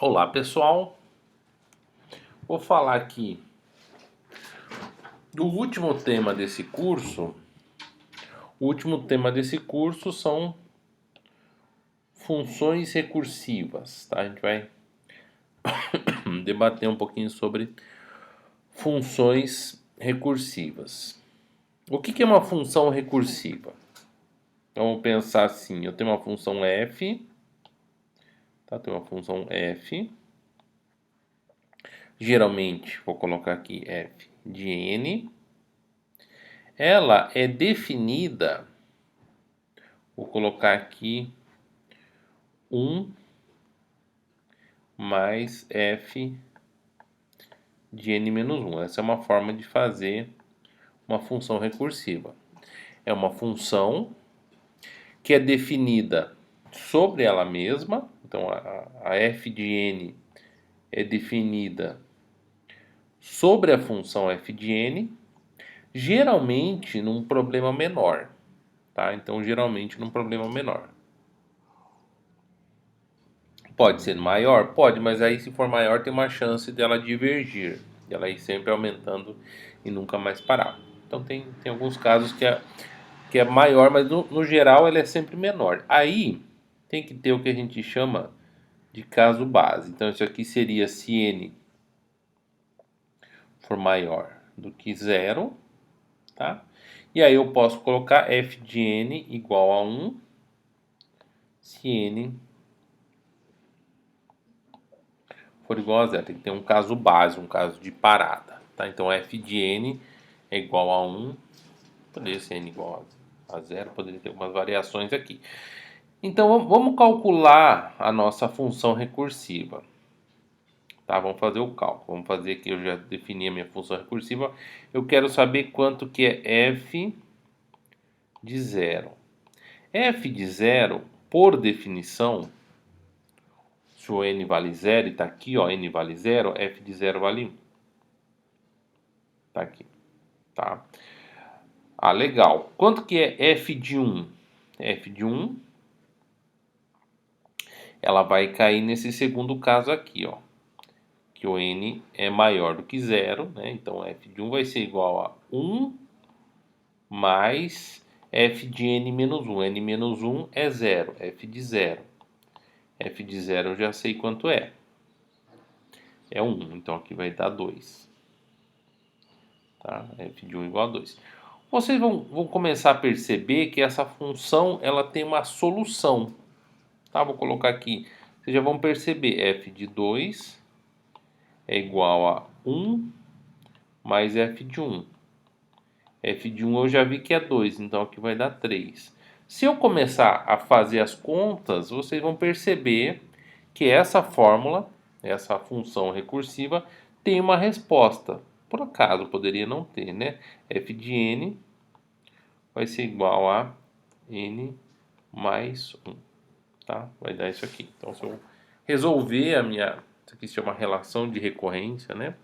Olá pessoal, vou falar aqui do último tema desse curso. O último tema desse curso são funções recursivas, tá? A gente vai debater um pouquinho sobre funções recursivas. O que é uma função recursiva? Então, vamos pensar assim, eu tenho uma função f, tá? Tenho uma função f, geralmente vou colocar aqui f de n. Ela é definida, vou colocar aqui 1 mais f de n menos 1. Essa é uma forma de fazer uma função recursiva. É uma função que é definida sobre ela mesma. Então, a f de n é definida sobre a função f de n, geralmente num problema menor. Tá? Então, geralmente num problema menor. Pode ser maior? Pode, mas aí se for maior tem uma chance dela divergir. Ela ir sempre aumentando e nunca mais parar. Então tem alguns casos que é maior, mas no geral ela é sempre menor. Aí tem que ter o que a gente chama de caso base. Então isso aqui seria se n for maior do que zero, tá? E aí eu posso colocar f de n igual a 1 se n for igual a zero. Tem que ter um caso base, um caso de parada, tá? Então f de n é igual a 1, poderia ser n igual a zero, poderia ter algumas variações aqui. Então vamos calcular a nossa função recursiva. Tá, vamos fazer o cálculo. Vamos fazer aqui, eu já defini a minha função recursiva. Eu quero saber quanto que é f de zero. F de zero, por definição, se o n vale zero, e está aqui, ó, n vale zero, f de zero vale 1. Tá aqui, tá? Ah, legal. Quanto que é f de 1? F de 1, ela vai cair nesse segundo caso aqui, ó. Que o n é maior do que zero, né? Então f de 1 vai ser igual a 1 mais f de n menos 1. N menos 1 é zero, f de zero. F de zero eu já sei quanto é. É 1, então aqui vai dar 2. Tá? F de 1 igual a 2. Vocês vão começar a perceber que essa função ela tem uma solução. Tá? Vou colocar aqui. Vocês já vão perceber, f de 2 é igual a 1 mais f de 1. F de 1 eu já vi que é 2, então aqui vai dar 3. Se eu começar a fazer as contas, vocês vão perceber que essa fórmula, essa função recursiva, tem uma resposta. Por acaso, poderia não ter, né? F de n vai ser igual a n mais 1. Tá? Vai dar isso aqui. Então, se eu resolver a minha... Isso aqui se chama relação de recorrência, né?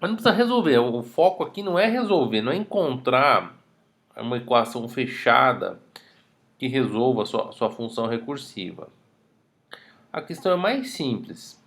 Mas não precisa resolver. O foco aqui não é resolver, não é encontrar uma equação fechada que resolva a sua função recursiva. A questão é mais simples.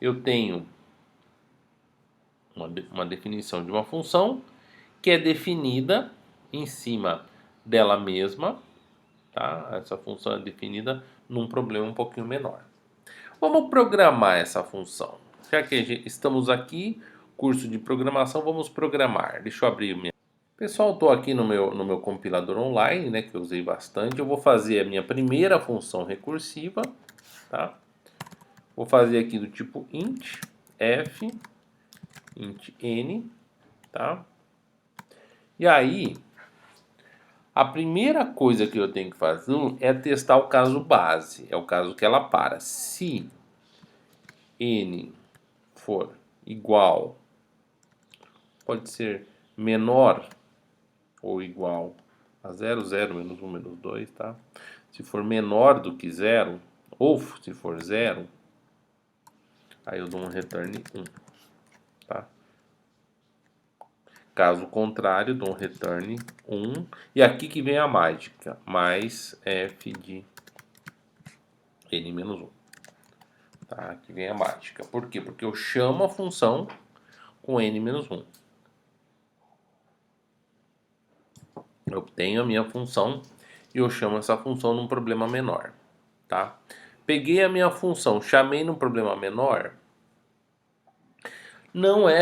Eu tenho uma definição de uma função que é definida em cima dela mesma. Tá? Essa função é definida num problema um pouquinho menor. Vamos programar essa função. Já que estamos aqui, curso de programação, vamos programar. Deixa eu abrir minha... Pessoal, estou aqui no meu compilador online, né, que eu usei bastante. Eu vou fazer a minha primeira função recursiva, tá? Vou fazer aqui do tipo int f, int n, tá? E aí, a primeira coisa que eu tenho que fazer é testar o caso base. É o caso que ela para. Se n for igual, pode ser menor ou igual a 0, 0, menos 1, menos 2, tá? Se for menor do que 0, ou se for 0, aí eu dou um return 1, tá? Caso contrário, dou um return 1. E aqui que vem a mágica, mais f de n menos 1. Tá? Aqui vem a mágica. Por quê? Porque eu chamo a função com n menos 1. Eu obtenho a minha função e eu chamo essa função num problema menor. Tá? Peguei a minha função, chamei num problema menor. Não é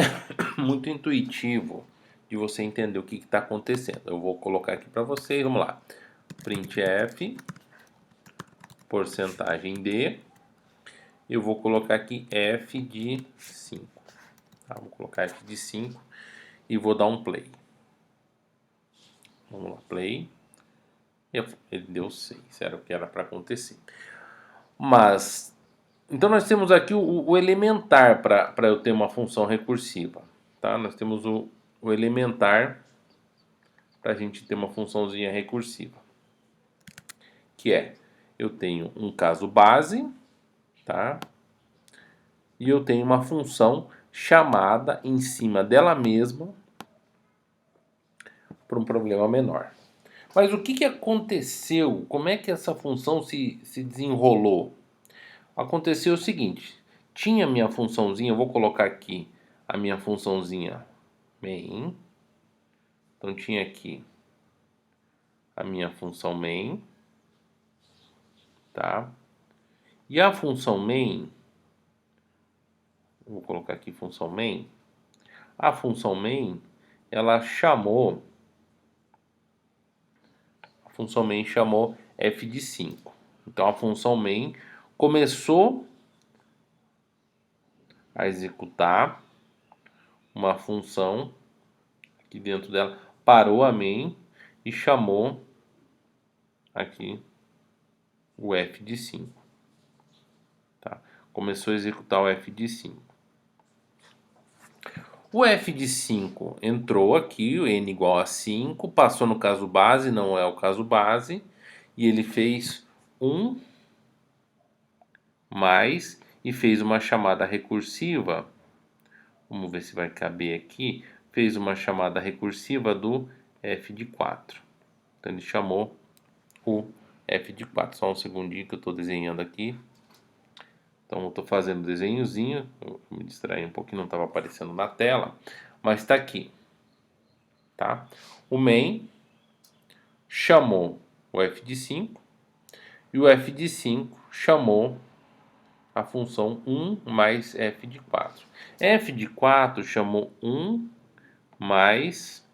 muito intuitivo de você entender o que está acontecendo. Eu vou colocar aqui para vocês, vamos lá. Printf, porcentagem D. Eu vou colocar aqui f de 5. Tá? Vou colocar f de 5 e vou dar um play. Vamos lá, play. Ele deu 6, era o que era para acontecer. Mas, então nós temos aqui o elementar para eu ter uma função recursiva. Tá? Nós temos o elementar para a gente ter uma funçãozinha recursiva. Que é, eu tenho um caso base, tá? E eu tenho uma função chamada em cima dela mesma para um problema menor. Mas o que aconteceu? Como é que essa função se desenrolou? Aconteceu o seguinte, tinha minha funçãozinha, eu vou colocar aqui a minha funçãozinha main. Então tinha aqui a minha função main, tá? E a função main, vou colocar aqui função main. A função main, ela chamou, a função main chamou f de 5. Então a função main começou a executar uma função aqui dentro dela, parou a main e chamou aqui o f de 5. Tá? Começou a executar o f de 5. O f de 5 entrou aqui, o n igual a 5, passou no caso base, não é o caso base, e ele fez 1 mais e fez uma chamada recursiva. Vamos ver se vai caber aqui. Fez uma chamada recursiva do f de 4. Então ele chamou o f de 4. Só um segundinho que eu estou desenhando aqui. Então eu estou fazendo desenhozinho. Eu me distraí um pouquinho, não estava aparecendo na tela. Mas está aqui. Tá? O main chamou o f de 5. E o f de 5 chamou a função 1 mais f de 4. F de 4 chamou 1 mais,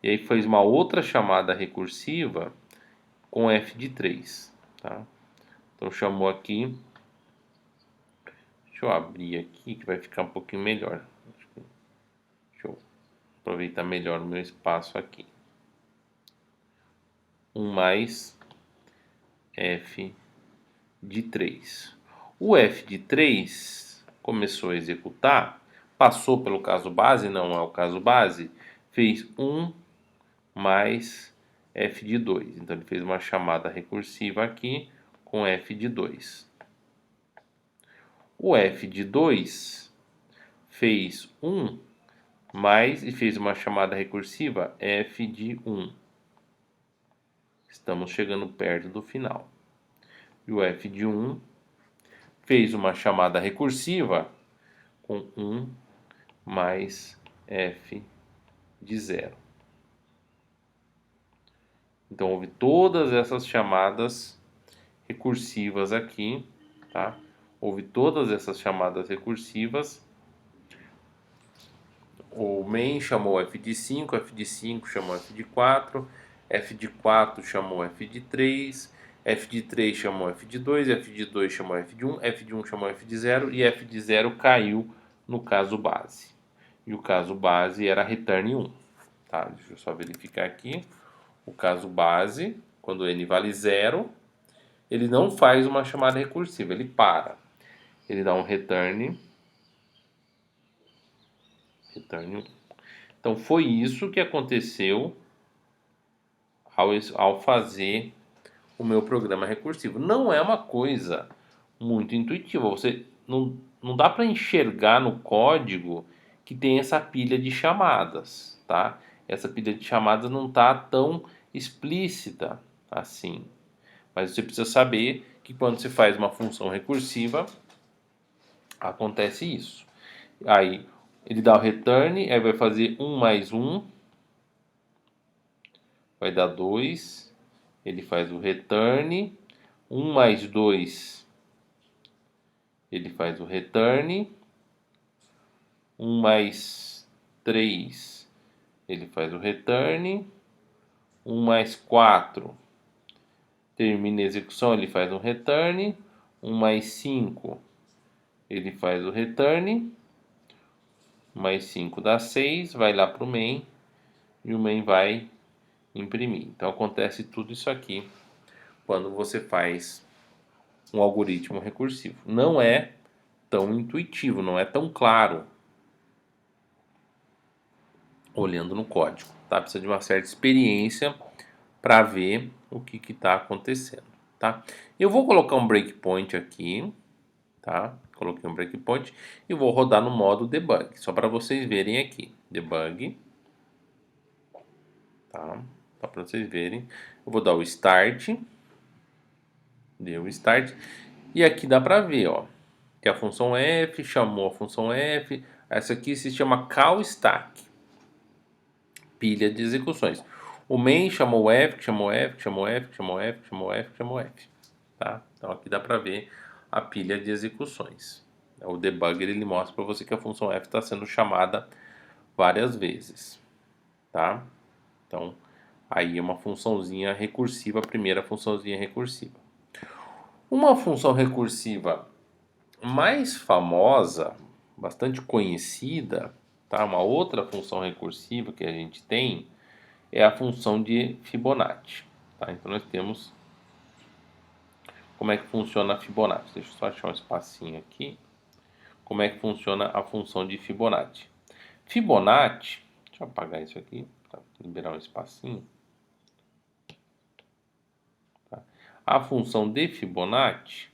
e aí fez uma outra chamada recursiva com f de 3. Tá? Então chamou aqui, deixa eu abrir aqui que vai ficar um pouquinho melhor. Deixa eu aproveitar melhor o meu espaço aqui. 1 mais f de 3. O f de 3 começou a executar, passou pelo caso base, não é o caso base, fez 1 mais f de 2. Então ele fez uma chamada recursiva aqui com f de 2. O f de 2 fez 1 mais e fez uma chamada recursiva f de 1. Estamos chegando perto do final. E o f de 1 fez uma chamada recursiva com 1 mais f de 0. Então houve todas essas chamadas recursivas aqui, tá? Houve todas essas chamadas recursivas. O main chamou f de 5, f de 5 chamou f de 4, f de 4 chamou f de 3, f de 3 chamou f de 2, f de 2 chamou f de 1, f de 1 chamou f de 0 e f de 0 caiu no caso base. E o caso base era return 1. Tá? Deixa eu só verificar aqui. O caso base, quando n vale 0, ele não faz uma chamada recursiva, ele para. Ele dá um return 1. Então foi isso que aconteceu ao fazer o meu programa recursivo. Não é uma coisa muito intuitiva. Você não dá para enxergar no código que tem essa pilha de chamadas, tá? Essa pilha de chamadas não está tão explícita assim. Mas você precisa saber que quando você faz uma função recursiva, acontece isso. Aí ele dá o return, aí vai fazer 1 mais 1, vai dar 2. Ele faz o return, 1 mais 2, ele faz o return, 1 mais 3, ele faz o return, 1 mais 4, termina a execução, ele faz um return, 1 mais 5, ele faz o return, mais 5 dá 6, vai lá para o main, e o main vai imprimir. Então acontece tudo isso aqui quando você faz um algoritmo recursivo. Não é tão intuitivo, não é tão claro olhando no código, tá? Precisa de uma certa experiência para ver o que está acontecendo, tá? Eu vou colocar um breakpoint aqui, tá? Coloquei um breakpoint e vou rodar no modo debug, só para vocês verem aqui. Debug, tá? Só para vocês verem. Eu vou dar o start, deu o start, e aqui dá para ver, ó, que a função f chamou a função f. Essa aqui se chama callStack, pilha de execuções. O main chamou f, chamou f, chamou f, chamou f, chamou f, chamou f, tá? Então aqui dá para ver a pilha de execuções. O debugger ele mostra para você que a função f está sendo chamada várias vezes, tá? Então aí é uma funçãozinha recursiva, a primeira funçãozinha recursiva. Uma função recursiva mais famosa, bastante conhecida, tá? Uma outra função recursiva que a gente tem é a função de Fibonacci, tá? Então nós temos como é que funciona a Fibonacci. Deixa eu só achar um espacinho aqui. Como é que funciona a função de Fibonacci? Fibonacci, deixa eu apagar isso aqui, para liberar um espacinho. Tá? A função de Fibonacci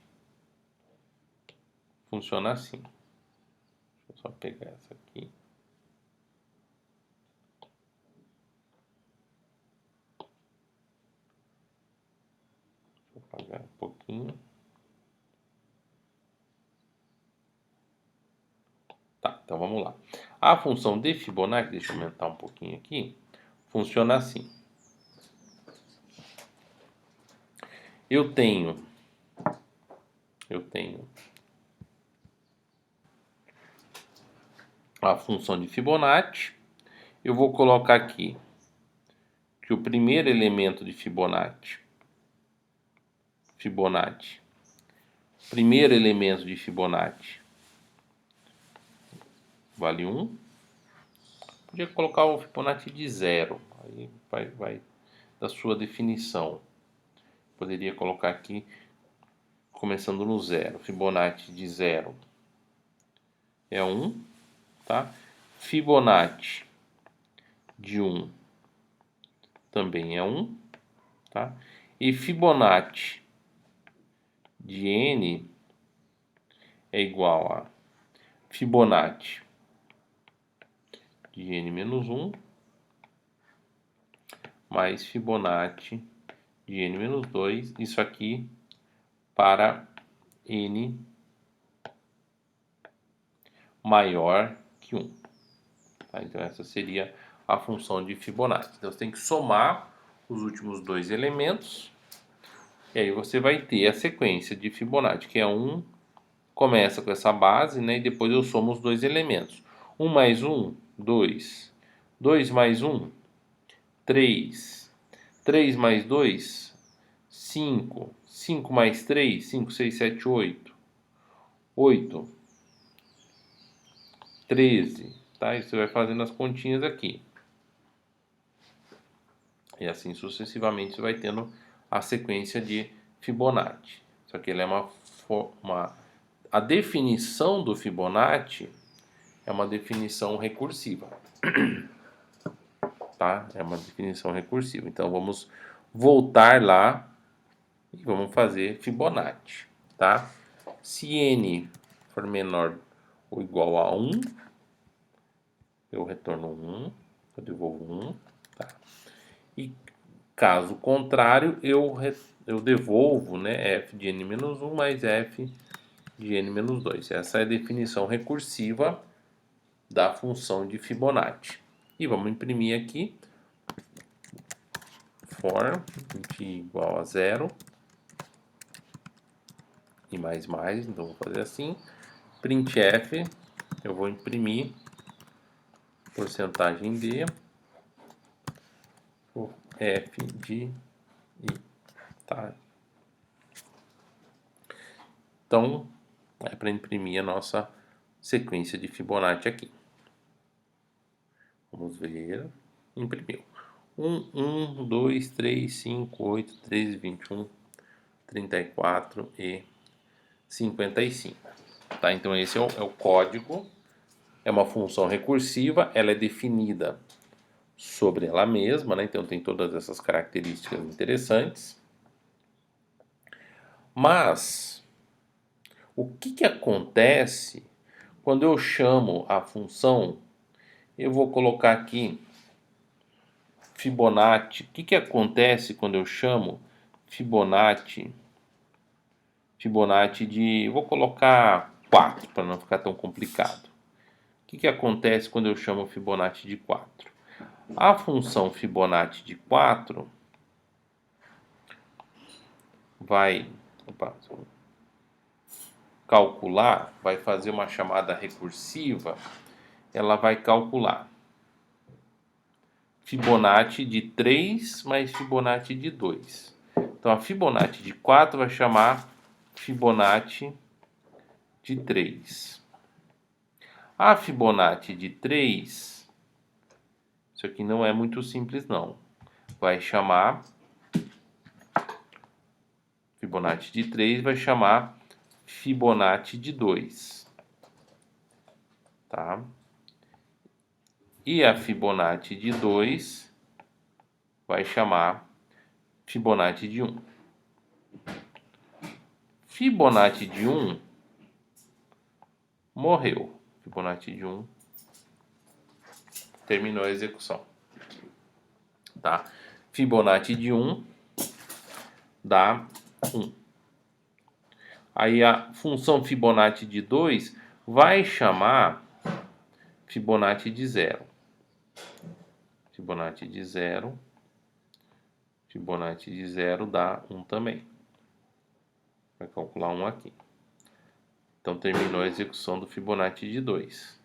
funciona assim. Deixa eu só pegar essa aqui. Deixa eu apagar um pouquinho. Tá, então vamos lá. A função de Fibonacci, deixa eu aumentar um pouquinho aqui, funciona assim. Eu tenho a função de Fibonacci. Eu vou colocar aqui que o primeiro elemento de Fibonacci, primeiro elemento de Fibonacci vale 1. Podia colocar o Fibonacci de 0, aí vai da sua definição. Poderia colocar aqui começando no 0. Fibonacci de 0 é 1, tá? Fibonacci de 1 também é 1, tá? E Fibonacci de n é igual a Fibonacci de n menos 1 mais Fibonacci de n menos 2, isso aqui para n maior que 1. Tá? Então essa seria a função de Fibonacci. Então você tem que somar os últimos dois elementos, e aí você vai ter a sequência de Fibonacci, que é 1, começa com essa base, né, e depois eu somo os dois elementos. 1 mais 1, 2. 2 mais 1, 3. 3 mais 2, 5. 5 mais 3, 5, 6, 7, 8. 8. 13. Tá? E você vai fazendo as continhas aqui. E assim sucessivamente você vai tendo a sequência de Fibonacci. Só que ele é a definição do Fibonacci é uma definição recursiva. Tá? É uma definição recursiva. Então vamos voltar lá e vamos fazer Fibonacci, tá? Se n for menor ou igual a 1, eu retorno 1, eu devolvo 1, tá? E caso contrário, eu eu devolvo, né, f de n-1 mais f de n-2. Essa é a definição recursiva da função de Fibonacci. E vamos imprimir aqui for int igual a 0 e mais, então vou fazer assim, printf, eu vou imprimir porcentagem d, f de i, tá? Então, é para imprimir a nossa sequência de Fibonacci aqui. Vamos ver, imprimiu. 1, 2, 3, 5, 8, 13, 21, 34 e 55. Tá? Então esse é o código, é uma função recursiva, ela é definida sobre ela mesma, né? Então tem todas essas características interessantes. Mas o que acontece quando eu chamo a função? Eu vou colocar aqui Fibonacci. O que acontece quando eu chamo Fibonacci de... Vou colocar 4 para não ficar tão complicado. O que acontece quando eu chamo Fibonacci de 4? A função Fibonacci de 4 vai calcular, vai fazer uma chamada recursiva, ela vai calcular Fibonacci de 3 mais Fibonacci de 2. Então a Fibonacci de 4 vai chamar Fibonacci de 3. A Fibonacci de 3, isso aqui não é muito simples não, vai chamar Fibonacci de 3, vai chamar Fibonacci de 2, tá? E a Fibonacci de 2 vai chamar Fibonacci de 1. Fibonacci de 1 morreu. Fibonacci de 1 terminou a execução. Tá? Fibonacci de 1 dá 1. Aí a função Fibonacci de 2 vai chamar Fibonacci de 0. Fibonacci de 0. Fibonacci de 0 dá 1 também. Vai calcular 1 aqui. Então terminou a execução do Fibonacci de 2.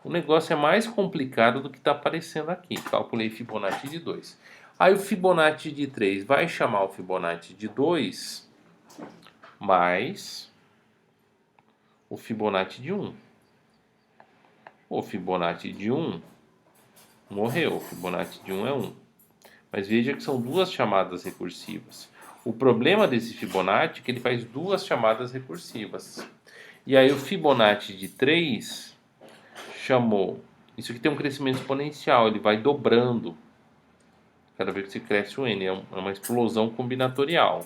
O negócio é mais complicado do que está aparecendo aqui. Calculei Fibonacci de 2. Aí o Fibonacci de 3 vai chamar o Fibonacci de 2 mais o Fibonacci de 1. O Fibonacci de 1 morreu. O Fibonacci de 1 é 1. Mas veja que são duas chamadas recursivas. O problema desse Fibonacci é que ele faz duas chamadas recursivas. E aí o Fibonacci de 3 chamou... Isso aqui tem um crescimento exponencial, ele vai dobrando cada vez que você cresce o n. É uma explosão combinatorial,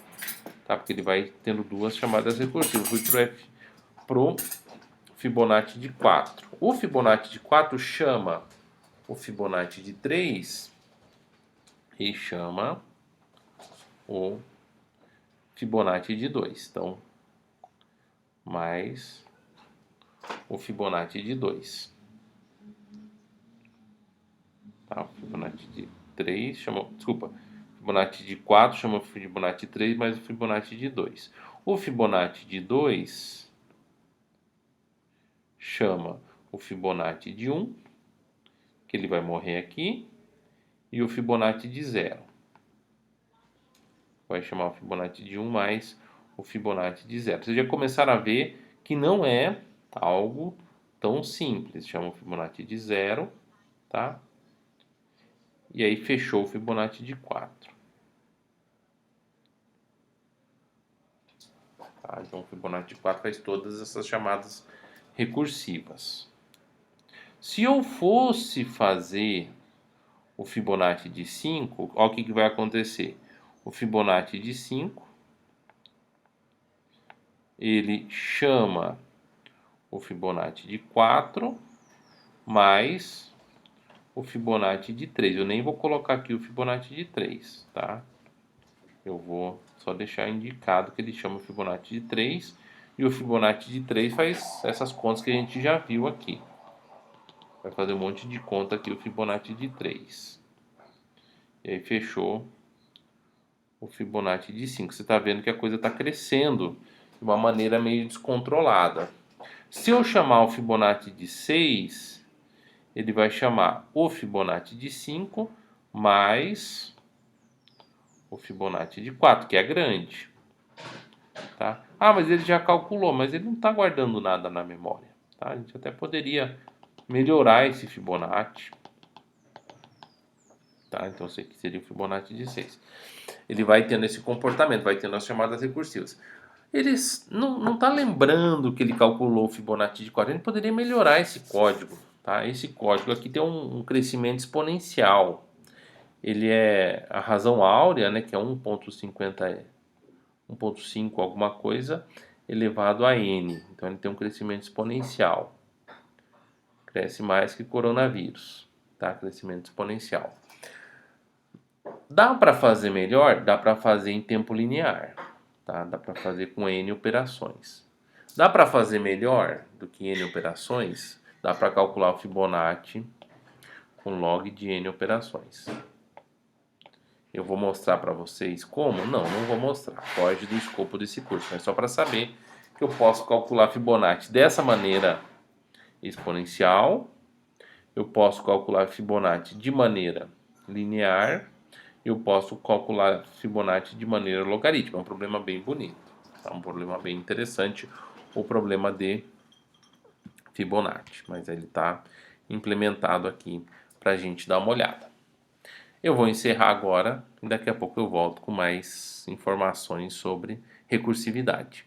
tá? Porque ele vai tendo duas chamadas recursivas. Fui pro Fibonacci de 4. O Fibonacci de 4 chama o Fibonacci de 3 e chama o Fibonacci de 2. Então, mais o Fibonacci de 2. Tá? O Fibonacci de 3 chama... Desculpa. Fibonacci de 4 chama o Fibonacci de 3 mais o Fibonacci de 2. O Fibonacci de 2 chama o Fibonacci de 1, que ele vai morrer aqui, e o Fibonacci de 0. Vai chamar o Fibonacci de 1 mais o Fibonacci de 0. Vocês já começaram a ver que não é algo tão simples. Chama o Fibonacci de 0, tá? E aí fechou o Fibonacci de 4. Tá? Então o Fibonacci de 4 faz todas essas chamadas recursivas. Se eu fosse fazer o Fibonacci de 5, olha o que vai acontecer. O Fibonacci de 5, ele chama o Fibonacci de 4 mais o Fibonacci de 3. Eu nem vou colocar aqui o Fibonacci de 3, tá? Eu vou só deixar indicado que ele chama o Fibonacci de 3, e o Fibonacci de 3 faz essas contas que a gente já viu aqui. Vai fazer um monte de conta aqui o Fibonacci de 3. E aí fechou o Fibonacci de 5. Você está vendo que a coisa está crescendo de uma maneira meio descontrolada. Se eu chamar o Fibonacci de 6, ele vai chamar o Fibonacci de 5 mais o Fibonacci de 4, que é grande. Tá? Ah, mas ele já calculou, mas ele não está guardando nada na memória. Tá? A gente até poderia melhorar esse Fibonacci. Tá? Então, esse aqui seria o Fibonacci de 6. Ele vai tendo esse comportamento, vai tendo as chamadas recursivas. Ele não está lembrando que ele calculou o Fibonacci de 4. Ele poderia melhorar esse código. Tá? Esse código aqui tem um crescimento exponencial. Ele é a razão áurea, né, que é 1.5 alguma coisa, elevado a n. Então ele tem um crescimento exponencial. Cresce mais que coronavírus. Tá? Crescimento exponencial. Dá para fazer melhor? Dá para fazer em tempo linear. Tá? Dá para fazer com n operações. Dá para fazer melhor do que n operações? Dá para calcular o Fibonacci com log de n operações. Eu vou mostrar para vocês como? Não vou mostrar. Foge do escopo desse curso. Mas só para saber que eu posso calcular Fibonacci dessa maneira exponencial. Eu posso calcular Fibonacci de maneira linear. Eu posso calcular Fibonacci de maneira logarítmica. É um problema bem bonito. É um problema bem interessante. O problema de Fibonacci. Mas ele está implementado aqui para a gente dar uma olhada. Eu vou encerrar agora e daqui a pouco eu volto com mais informações sobre recursividade.